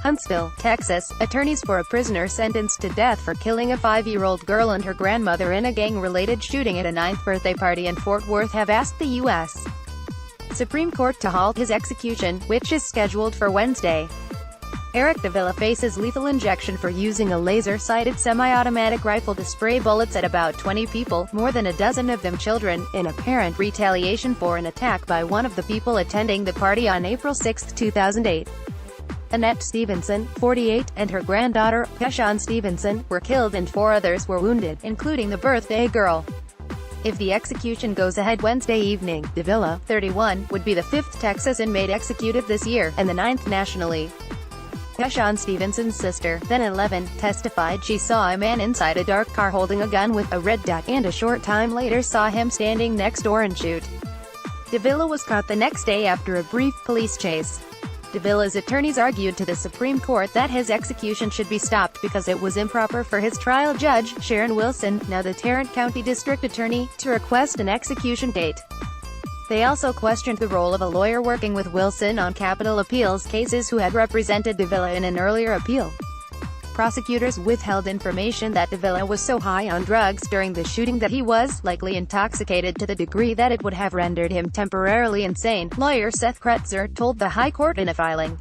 Huntsville, Texas, attorneys for a prisoner sentenced to death for killing a 5-year-old girl and her grandmother in a gang-related shooting at a 9th birthday party in Fort Worth have asked the U.S. Supreme Court to halt his execution, which is scheduled for Wednesday. Erick Davila faces lethal injection for using a laser-sighted semi-automatic rifle to spray bullets at about 20 people, more than a dozen of them children, in apparent retaliation for an attack by one of the people attending the party on April 6, 2008. Annette Stevenson, 48, and her granddaughter, Keshawn Stevenson, were killed and 4 others were wounded, including the birthday girl. If the execution goes ahead Wednesday evening, Davila, 31, would be the 5th Texas inmate executed this year, and the 9th nationally. Keshawn Stevenson's sister, then 11, testified she saw a man inside a dark car holding a gun with a red dot, and a short time later saw him standing next door and shoot. Davila was caught the next day after a brief police chase. Davila's attorneys argued to the Supreme Court that his execution should be stopped because it was improper for his trial judge, Sharon Wilson, now the Tarrant County District Attorney, to request an execution date. They also questioned the role of a lawyer working with Wilson on capital appeals cases who had represented Davila in an earlier appeal. Prosecutors withheld information that Davila was so high on drugs during the shooting that he was likely intoxicated to the degree that it would have rendered him temporarily insane, lawyer Seth Kretzer told the High Court in a filing.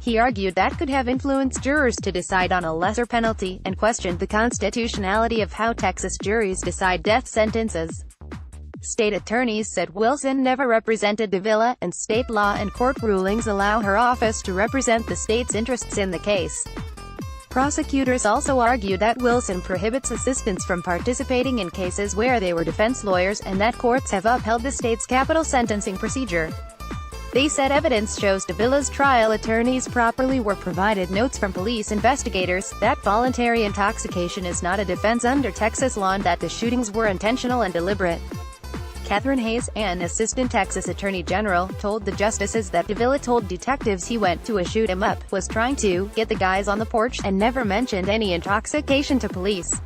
He argued that could have influenced jurors to decide on a lesser penalty, and questioned the constitutionality of how Texas juries decide death sentences. State attorneys said Wilson never represented Davila, and state law and court rulings allow her office to represent the state's interests in the case. Prosecutors also argued that Wilson prohibits assistants from participating in cases where they were defense lawyers, and that courts have upheld the state's capital sentencing procedure. They said evidence shows Davila's trial attorneys properly were provided notes from police investigators, that voluntary intoxication is not a defense under Texas law, and that the shootings were intentional and deliberate. Catherine Hayes, an assistant Texas attorney general, told the justices that Davila told detectives he went to a shoot-'em-up, was trying to get the guys on the porch, and never mentioned any intoxication to police.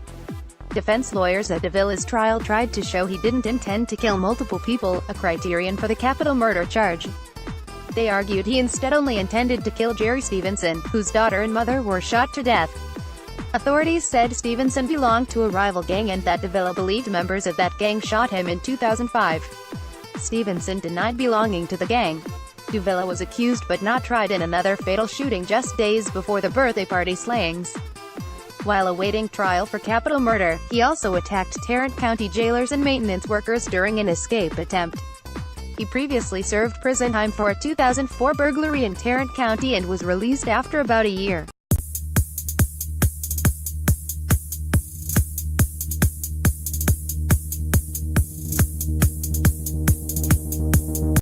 Defense lawyers at Davila's trial tried to show he didn't intend to kill multiple people, a criterion for the capital murder charge. They argued he instead only intended to kill Jerry Stevenson, whose daughter and mother were shot to death. Authorities said Stevenson belonged to a rival gang and that Davila believed members of that gang shot him in 2005. Stevenson denied belonging to the gang. Davila was accused but not tried in another fatal shooting just days before the birthday party slayings. While awaiting trial for capital murder, he also attacked Tarrant County jailers and maintenance workers during an escape attempt. He previously served prison time for a 2004 burglary in Tarrant County and was released after about a year.